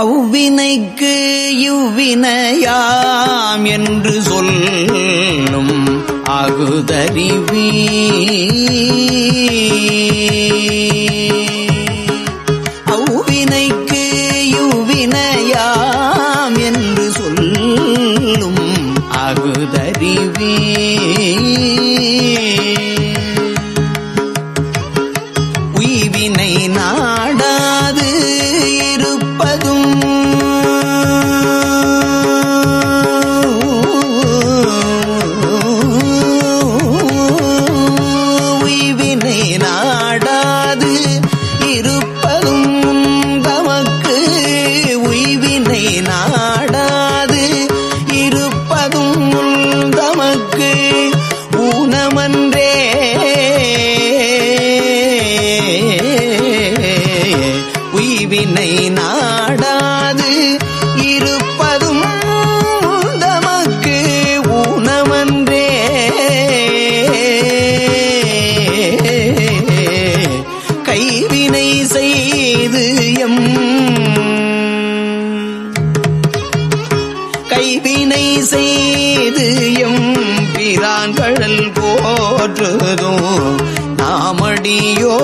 அவ்வினைக்கு இவ்வினையாம் என்று சொல்லும் அகுதறிவி அவ்வினைக்கு இவ்வினையாம் என்று சொல்லும் அகுதறிவி உய்வினை நாடாது இருப்பதும் உய்வினை நாடாது இருப்பதும் தமக்கு உய்வினை நாடாது இருப்பதும் தமக்கு ஊனமன்றே உய்வினை நாடாது இருப்பதும் தமக்கு ஊனமன்றே கைவினை செய்து கைவினை செய்து பிரான்கழல் போற்றுதோ நாமடியோ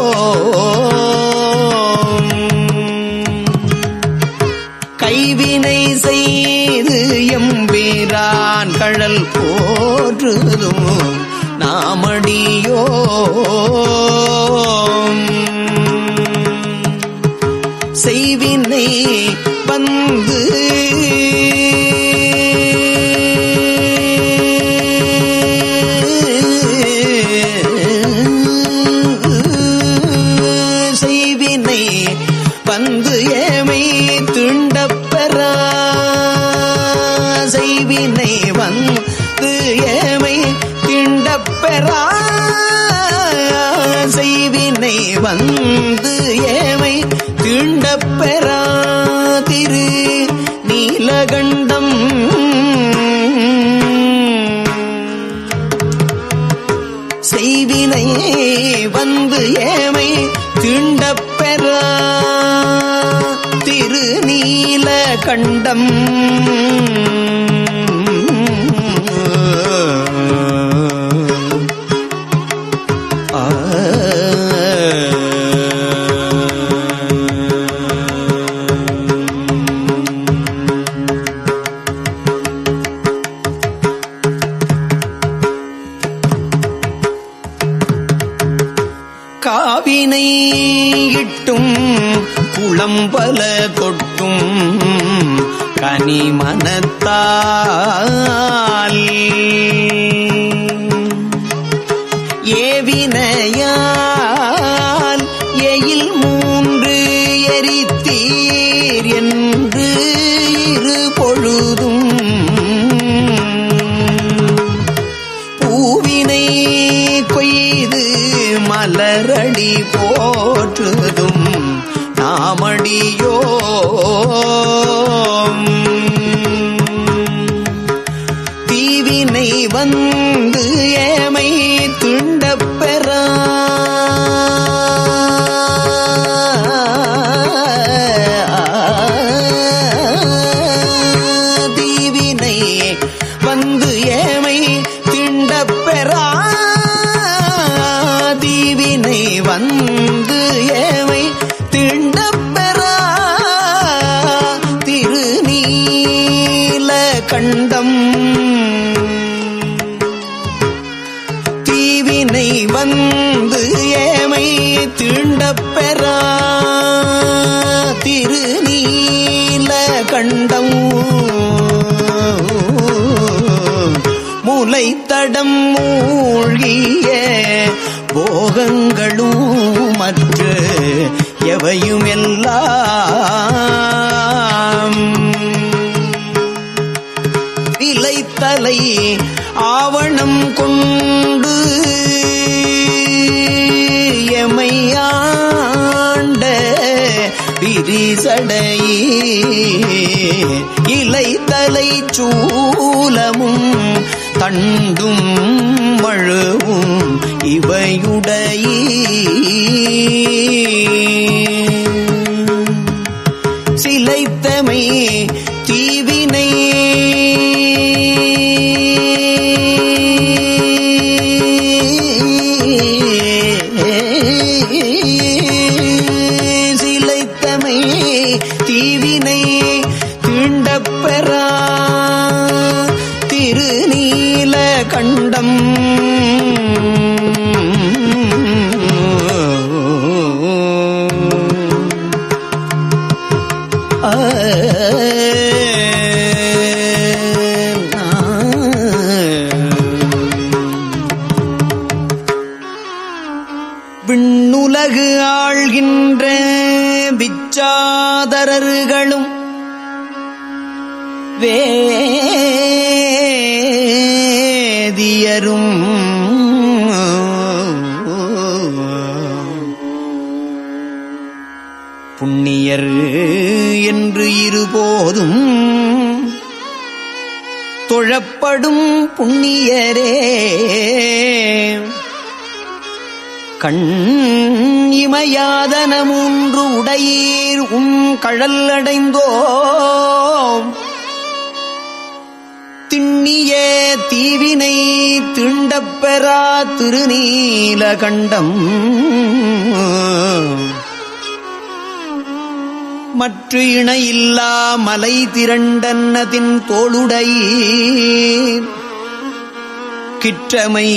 கைவினை செய்து எம்பிரான் கழல் போற்றுதும் நாமடியோ செய்வினை வந்து செய்வினை வந்து ஏமை திண்டப்பெறா செய்வினை வந்து ஏமை திண்டப்பெறா செய்வினை வந்து ஏமை திண்டப்பெறா திரு நீலகண்டம் செய்வினை வந்து ஏமை திண்டப்பெறா திருநீலகண்டம் காவினை இட்டும் குளம்பல கொட்டும் கனிமனத்தால் ஏவினையால் எயில் மூன்று எரித்தீர் என்று இரு பொழுதும் பூவினை கொய்து மலரடி போற்றுதும் நாமடியோ தீவினை வந்து ஏமை திண்டப்பெறா தீவினை வந்து ஏமை திண்டப்பெறா தீவினை வந்து ஏமை திண்டப்பெறா திருநீலகண்டம் தீவினை வந்து ஏமை திண்டப்பெறா திருநீலகண்டம் முலைத்தடம் மூழ்கிய போகங்களும் மற்ற எவையும் எல்லாம் விலைத்தலை ஆவணம் கொண்டு எமையாண்ட விரிசடை இலைத்தலை சூலமும் தண்டும் மழுவும் இவையுடைய சில சிலைத்தமை தீவினை சிலைத்தமை தீவினை தீண்டப்பெறா திருநீல கண்டம் விண்ணுலகு ஆள்கின்ற விச்சாதரர்களும் வேதியரும் புண்ணியர் என்று இருபோதும் தொழப்படும் புண்ணியரே கண் இமையாதன மூன்று உடையீர் கழல் அடைந்தோம் திண்ணிய தீவினை திண்டப்பெறா திருநீல கண்டம் மற்ற இணையில்லா மலை திரண்டன்னதின் தோளுடையீர் கிற்றமை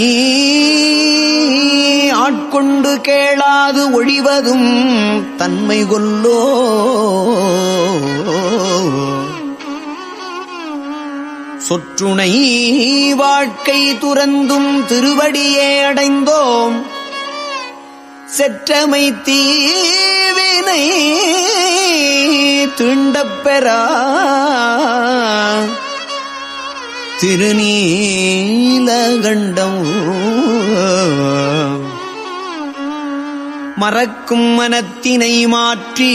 ஆட்கொண்டு கேளாது ஒழிவதும் தன்மை கொல்லோ சொற்றுணை வாழ்க்கை துறந்தும் திருவடியே அடைந்தோம் செற்றமை தீவினை தீண்டப்பெறா திருநீலகண்டம் மறக்கும் மனத்தினை மாற்றி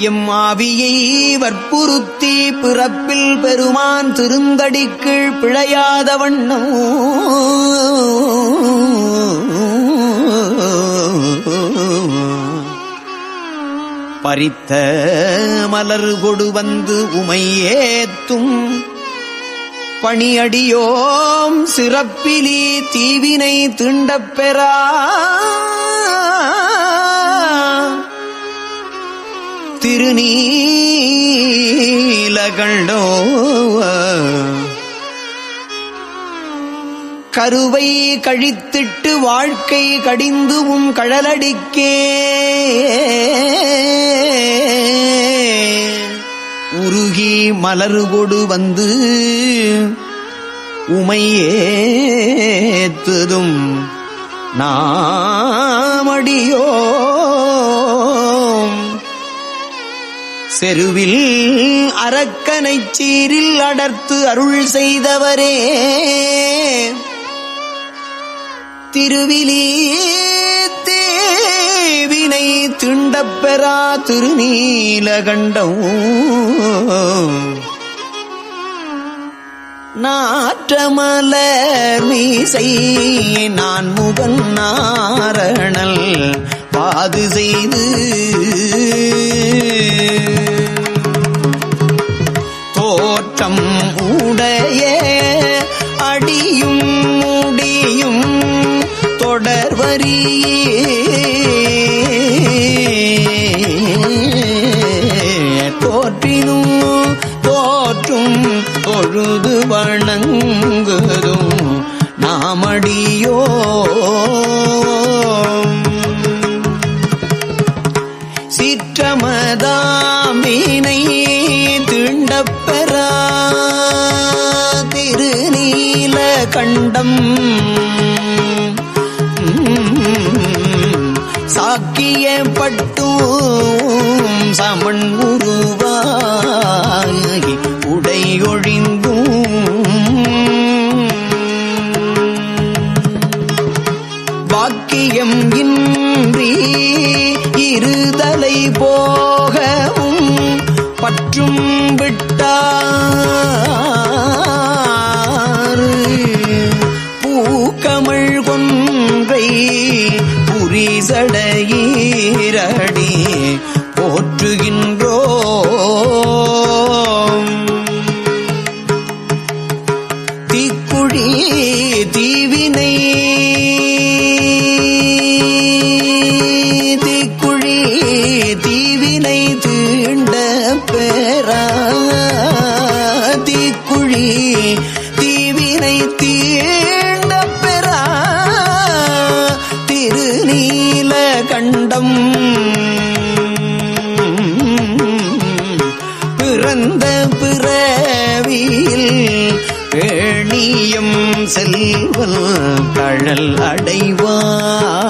எம் ஆவியை வற்புறுத்தி பிறப்பில் பெருமான் திருந்தடிக்கீழ் பிழையாத வண்ணம் பறித்த மலர் கொடு வந்து உமையேத்தும் பணியடியோம் சிறப்பிலி தீவினை தீண்டப்பெறா திருநீலகண்டோ கருவை கழித்திட்டு வாழ்க்கை கடிந்துவும் கழலடிக்கே உருகி மலர்கொடு வந்து உமையேத்துதும் நாமடியோ செருவில் அரக்கனைச் சீரில் அடர்த்து அருள் செய்தவரே திருவிலி தேவினை திண்டப்பெறா திருநீலகண்டம் நாற்றமலர் மீசை நான் முகன் நாரணல் பாது செய்து தோற்றம் உடைய அடியும் முடியும் தொடர்வரியே தோற்றினும் தோற்றும் பொழுது வணங்குதும் நாமடியோ சிற்றமதாமினை திண்டப்பெறா திருநீலகண்டம் சாக்கியப்பட்டும் சமன் உருவாகி உடையொழிந்தும் வாக்கியம் இன்றி இருதலை போகவும் பற்றும் விட்டார் பூக்கமள் கொன்றை புரிசடையீரடி போற்றுகின்ற பிறந்த பிறவியில் பேணியம் செல்வல் கழல் அடைவான்.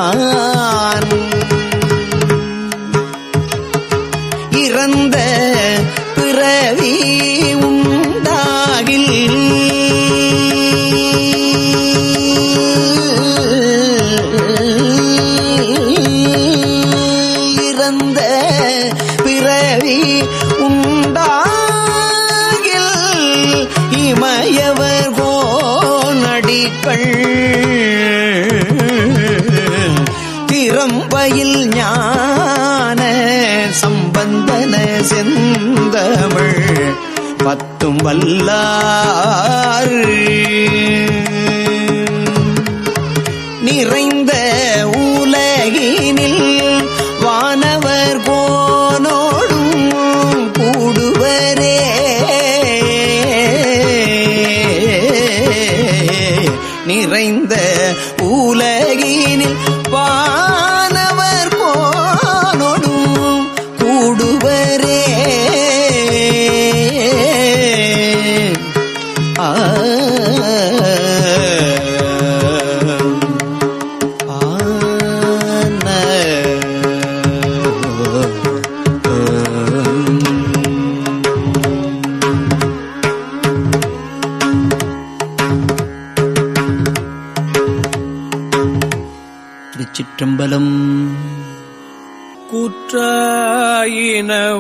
இறந்த பிறவி உண்டாகில் இறந்த பிறவி உண்டாகில் இமயவர் கோனடிகள் திறம்பயில் ஞான சம்பந்தன செந்தமிழ் பத்தும் வல்லார் நிறைந்த உலகினில் வானவர் கோனோடும் கூடுவரே நிறைந்த உலகினில் வானவர் கோனோடும் கூடுவரே. திருச்சிற்றம்பலம்.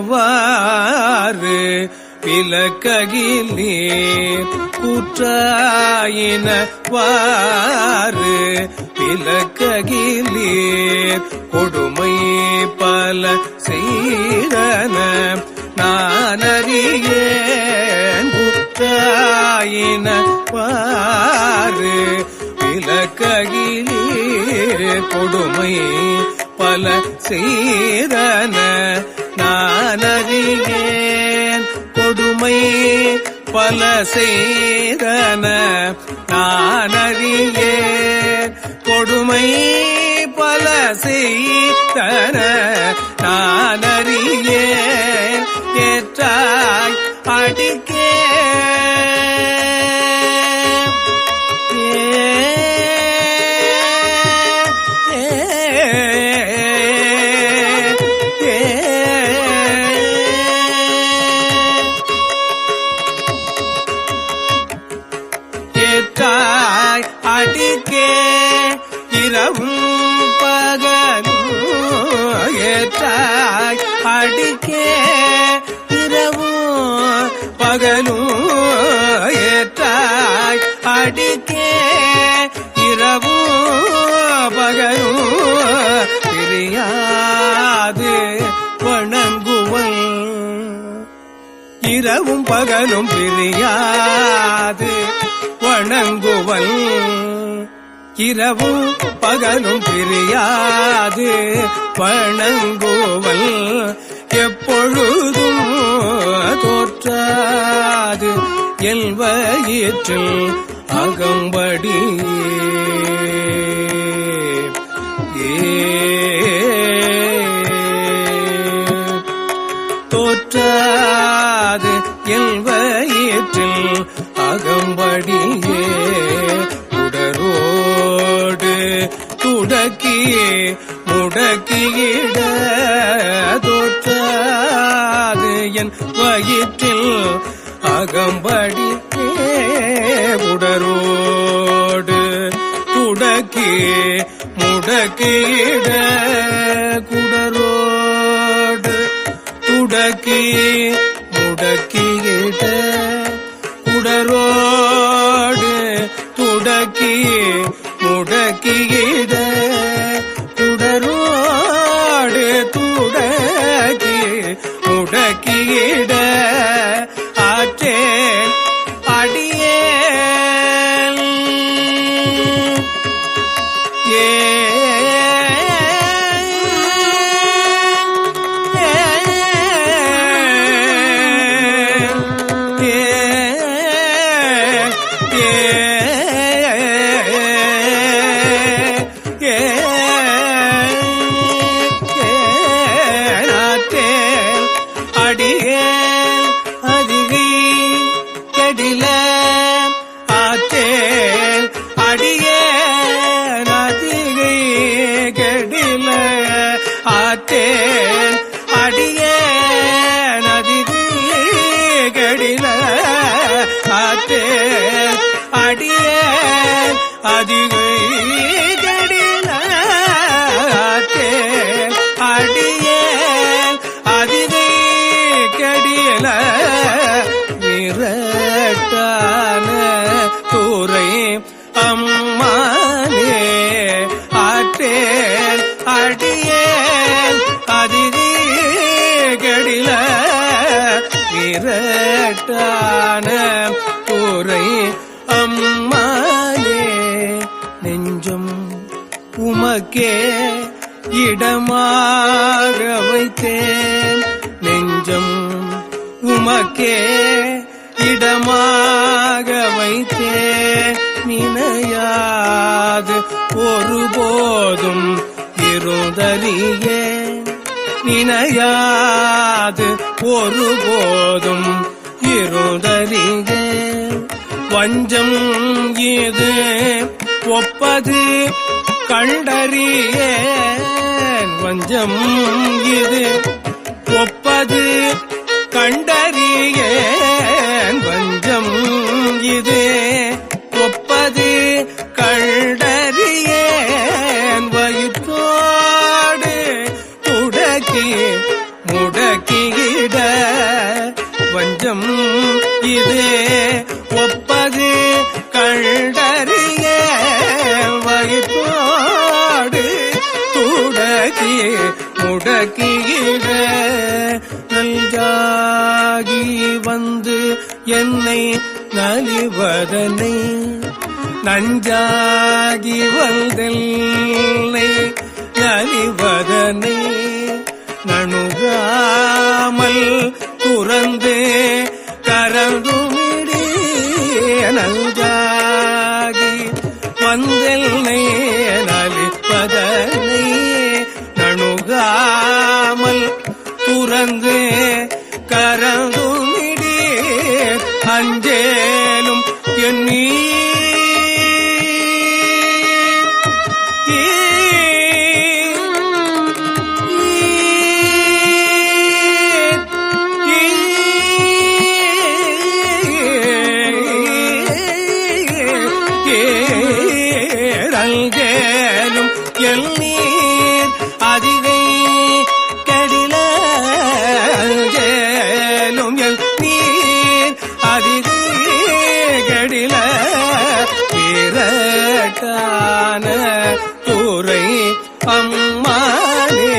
கூற்றாயினவாறு விலக்ககிலே கூற்றாயினவாறு விலக்ககிலே கொடுமை பல செய்தன நானறியேன். கூற்றாயினவாறு விலக்ககிலே கொடுமை பல செய்தன நானறியேன். கொடுமை பல செய்தன நானறியேன். கொடுமை பல செய்தன நானறியேன். ஏற்றாய் அடிக்கே அடிக்கே இரவும் பகலும் ஏற்றாய் அடிக்கே இரவும் பகலும் ஏற்றாய் அடிக்கே இரவும் பகலும் பிரியாது வணங்குவன். இரவும் பகலும் பிரியாது வணங்குவல். இரவும் பகலும் பிரியாது வணங்குவல். எப்பொழுதும் தோற்றாது என் வயிற்றில் அகம்படி தோற்றாது என் வயிற்றில் அகம்படியே உடரோடு துடக்கியே முடக்கியிட தோற்றாது என் வயிற்றில் அகம்படியே உடரோடு துடக்கியே முடக்கியிட குடரோடு துடக்கி முடக்கியிட குடரோடு துடக்கி முடக்கியிட குடரோடு துடக்கி முடக்கியிட ஆற்றேன் அடியேன். அடியே அதிகை கடில அடியே அதிகை கடில விரட்டான தூரை அம்மானே ஆற்றேன் அடியேன் அதிகை கடில விரட்டான தூரை அம்மானே நெஞ்சம் உமக்கே இடமாக வைத்தேன் நெஞ்சம் உமக்கே இடமாக வைத்தேன் நினையாது ஒருபோதும் இருந்தறியே நினையாது ஒருபோதும் இருந்தறியே வஞ்சம் இது ஒப்பது கண்டறியேன் வஞ்சம் இது ஒப்பது கண்டறியேன் வஞ்சம் இது ஒப்பது கண்டறியேன் வயிற்றோடு துடக்கி முடக்கிட வஞ்சம் இது ஒப்பது கண்டறியேன் வயிற்றோடு துடக்கி முடக்கிட நல்காகி வந்து என்னை நலிவதனை நஞ்சாகி வந்தெல்லை நலிவதனை நணுகாமல் துறந்து கரந்துமிடி நஞ்சாகி வந்தெல்லை நலிப்பதனை நணுகாமல் துறந்து கரந்துமிடி அஞ்சேலும் எண்ணி அங்கேலும் எண்ணீர் அதிகை கடில அங்கேலும் எண்ணீர் அதிகை கடில விரட்டான தூரை அம்மானே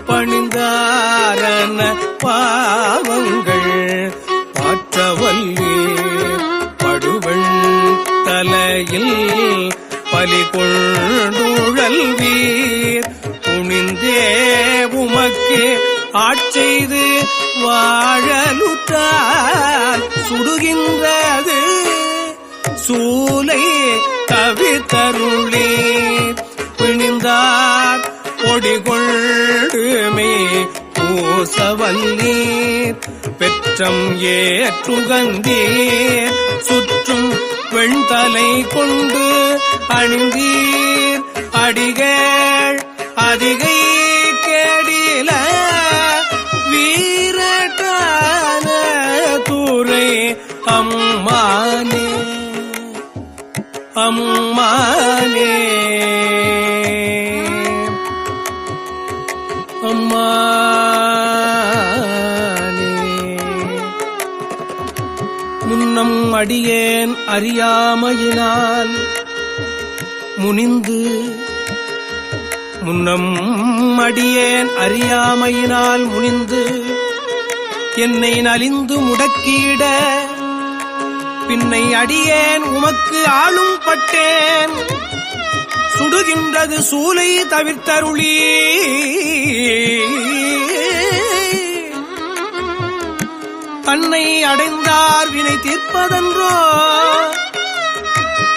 பணிந்தாரன பாவங்கள் பாற்றவல்லி படுவன் தலையில் பலி கொண்டுழல் வீர் துணிந்தே உமக்கே ஆட்செய்து வாழலுற்றால் சுடுகின்றது சூலை தவித்தருளீர் பிணிந்தார் கொடிகொள்ளுமே பூசவல்லீர் பெற்றம் ஏற்றுகந்தீர் சுற்றும் வெண்தலை கொண்டு அணிந்தீர் அடிகள் அதிகை கேடில வீரட்டான தூரை அம்மானே அம்மானே அம்மானே முன்னம் அடியேன் அறியாமையினால் முனிந்து முன்னம் அடியேன் அறியாமையினால் முனிந்து என்னை நலிந்து முடக்கிட பின்னை அடியேன் உமக்கு ஆளும் பட்டேன் சுடுகின்றது சூலை தவிர்த்தருளி தன்னை அடைந்தார் வினை தீர்ப்பதன்றோ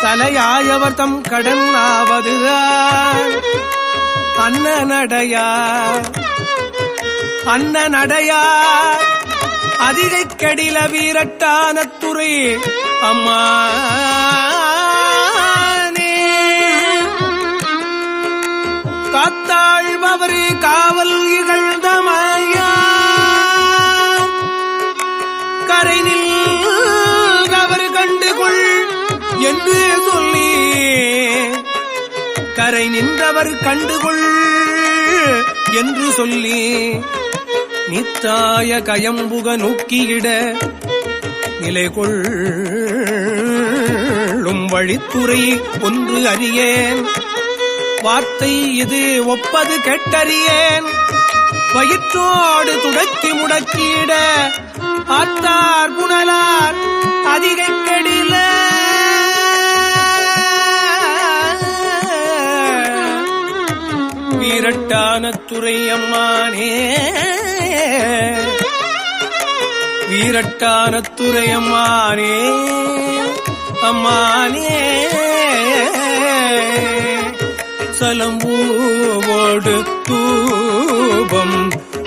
தலையாயவர் தம் கடன் ஆவதுதான் அண்ணனடையா அதிகை கடில வீரட்டான துறை அம்மானே காத்தாழ்பவர் காவல் இகழ்ந்தமையா கரை நில் அவர் கண்டுகொள் உன்னை நின்றவர் கண்டுகொள் என்று சொல்லி நித்தாய கயம்புக நோக்கியிட நிலை கொள்ளும் வழித்துறை ஒன்று அறியேன். வார்த்தை இது ஒப்பது கெட்டறியேன். வயிற்றோடு துடக்கி முடக்கியிட ஆத்தார் புனலார் அதிகை கெடில வீரட்டான துறை அம்மானே வீரட்டான துறை அம்மானே அம்மானே சலம்பூவோடு தூபம்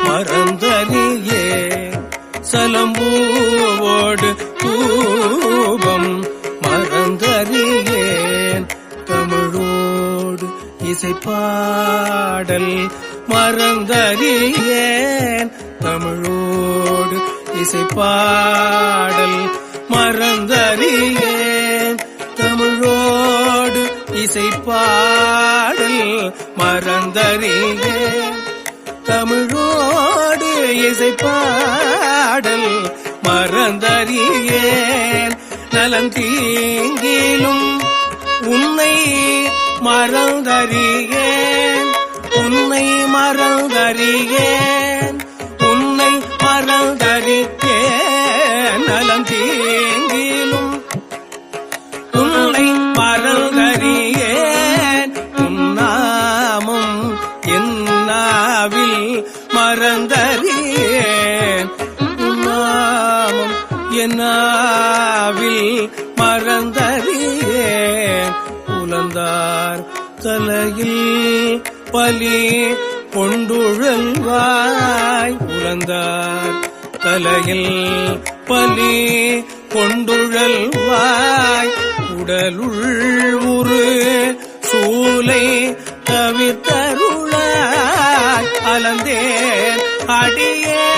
மறந்தறியே சலம்பூவோடு தூபம் மறந்தறியேன். தமிழோடு இசைப்பாடல் மறந்தறியேன். தமிழோடு இசைப்பாடல் மறந்தறியேன். தமிழோடு இசைப்பாடல் மறந்தறியேன். தமிழோடு இசைப்பாடல் மறந்தறியேன். நலந்தீங்கிலும் உன்னை மறந்தறியேன். உன்னை மறந்தறியேன். உன்னை மறந்தறியேன். நலந்தீங்கிலும் உன்னை மறந்தறியேன். உன்னாமம் என்னாவில் மறந்தறியேன். உன்னாமம் என்னாவில் மறந்தறியேன். உலந்தார் தலையில் பலி கொண்டுழல்வாய். உலந்தார் தலையில் பலி கொண்டுழல்வாய். உடலுள் உரு சூலை தவிர்த்தருளாய். அலந்தேன் அடியேன்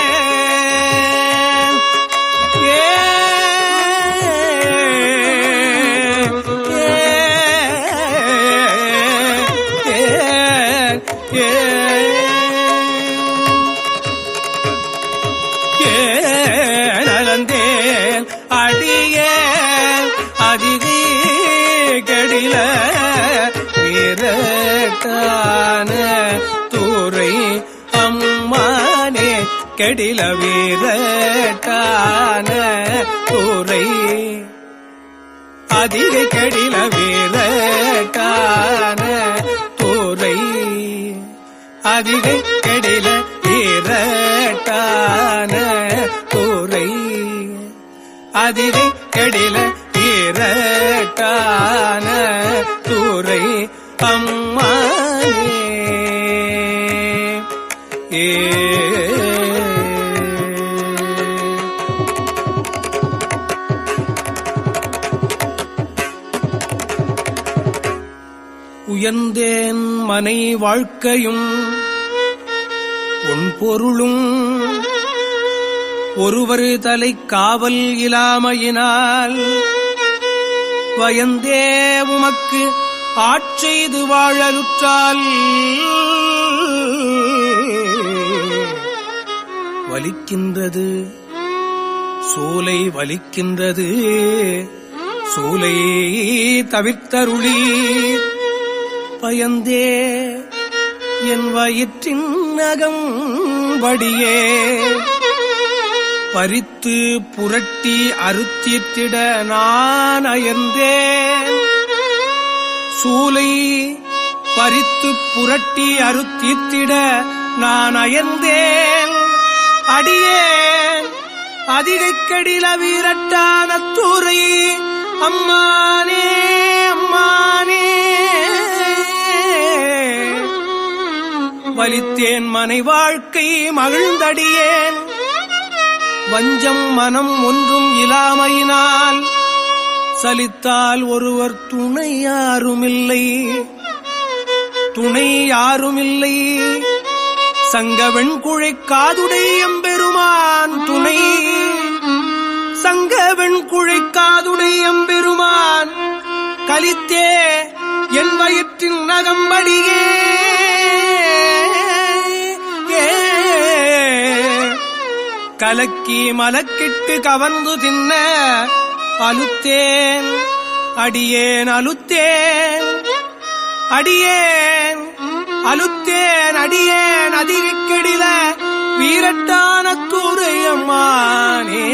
அலந்தேன் அடியேன் அதிதி கடில வீரட்டான தூரை அம்மானே கெடில வீரட்டான தூரை அதிகை கெடில வீரட்டான தூரை அதிகை கெடில வீரட்டான தூரை அதிகை கெடில வீரட்டான தூரை அம்மானே உயர்ந்தேன் மனை வாழ்க்கையும் உன் பொருளும் ஒருவர் தலை காவல் இலாமையினால் வயந்தே உமக்கு ஆட்செய்து வாழலுற்றால் வலிக்கின்றது சூலை வலிக்கின்றது சூலை தவிர்த்தருளி பயந்தே என் வயிற்றின் நகம்படியே பறித்து புரட்டி அறுத்திட்டிட நான் அயர்ந்தேன். சூலை பறித்து புரட்டி அறுத்திட்டிட நான் அயர்ந்தேன். அடியேன் அதிகை கடில வீரட்டான தூரை அம்மானே அம்மானே வலித்தேன் மனை வாழ்க்கை மகிழ்ந்தடியேன். வஞ்சம் மனம் ஒன்றும் இலாமையினால் சலித்தால் ஒருவர் துணை யாருமில்லை துணை யாருமில்லை. சங்க வெண்குழை காதுடை எம்பெருமான் துணை சங்க வெண்குழை காதுடை எம்பெருமான் கலித்தே என் வயிற்றின் நகம்படியே கலக்கி மலக்கிட்டு கவர்ந்து தின்ன அலுத்தேன் அடியேன் அலுத்தேன் அடியேன் அலுத்தேன் அடியேன் அதிகக்கெடில வீரட்டான துரையம்மானே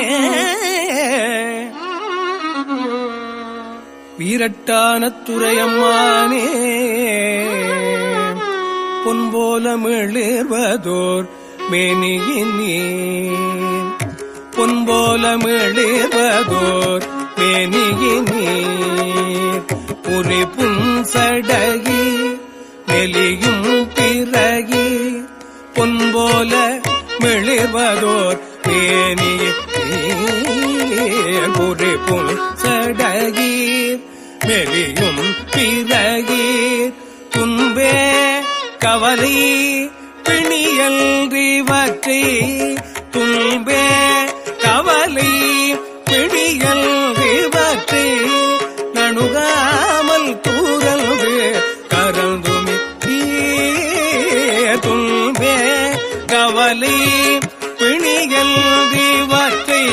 வீரட்டான துரையம்மானே பொன்போல மிளிர்வதோர் மேனியினீர் பொன்போல மிளிர்வதோர் மேனியினீர் புரி புன்சடகி மெலியும் பிறகி பொன்போல மிளிர்வதோர் மேனியினீர் புரி புன்சடகி மெலியும் பிறகி துன்பே கவலை பிணியல்றிவற்றை துன்பே கவலை பிணியல்றிவற்றை நணுகாமல் தூரல்து கரந்துமி துன்பே கவலை பிணியல்றிவற்றை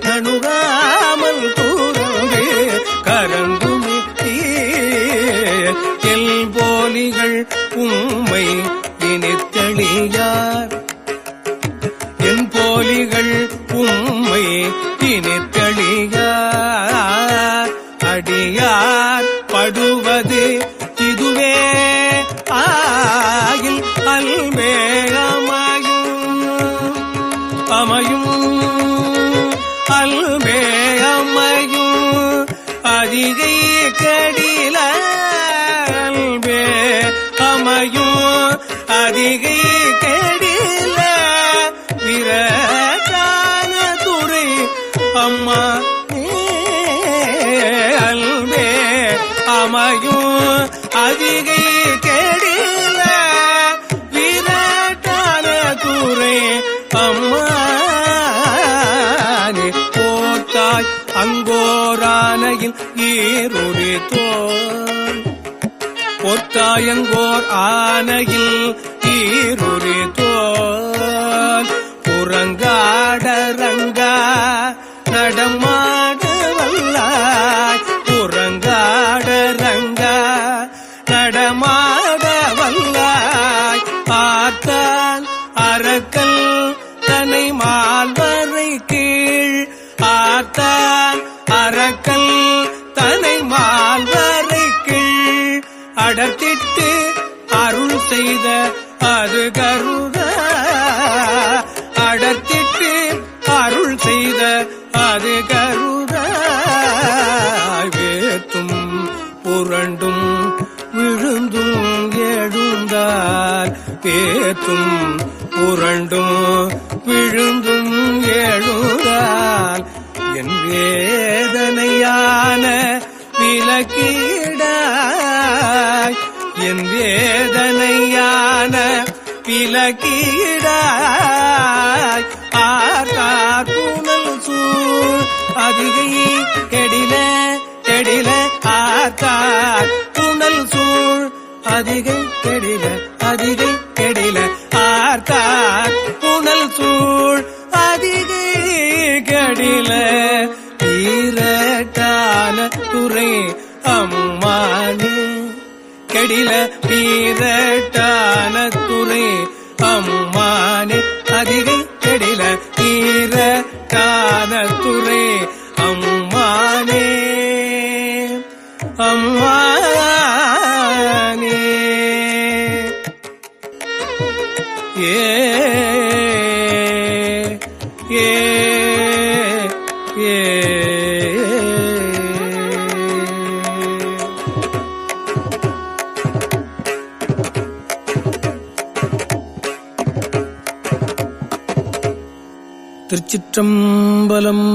நணுகாமல் தூரல்து கரந்துமி எல்போலிகள் உம்மை இனித்தளியார் என் போலிகள் உம்மை இனித்தளியார் அடியார் படுவது இதுவே ஆகில் அல்வே அமையும் அல்வே அமையும் அதிகை கடில அல்வே அமையும் அதிகை கெடில விரட்டான துரை அம்மா அல்வே அமையும் அதிகை கெடில விரட்டான துரை அம்மா போத்தாய் அங்கோரானையில் ஈருரி தோல் பொத்தாயங்கோர் ஆனையில் ஈருரி தோல் புறங்காடரங்கா நடமாட வல்லாய் புறங்காடரங்கா நடமாட வல்லாய் பார்த்தான் அரக்கல் தனை மால்வரை கீழ் ஆத்தான் அரக்கல் தனை மால்வரை கீழ் அடர்த்திட்டு அருள் செய்த அது கருத அடர்த்திட்டு அருள் செய்த அது கருத வேத்தும் புரண்டும் விழுந்தும் எழுந்தார் வேத்தும் புரண்டும் விழுந்தும் எழுந்தார் என் வேதனையான விலக்கீடாய் என் வேதனையான விலக்கீடாய் ஆர்கார் புனல் சூழ் அதிகை கெடில கெடில ஆர்கார் புனல் சூழ் அதிகை கெடில அதிகை கெடில ஆர்கார் புனல் சூழ் அதிகை கெடில வீரட்டான துரை அம்மானே கெடில வீரட்டான துரை அம்மானே அதிகை கெடில வீரட்டான துரை அம்மானே அம்மானே ஏ ஏ ஏ திருச்சிற்றம்பலம்.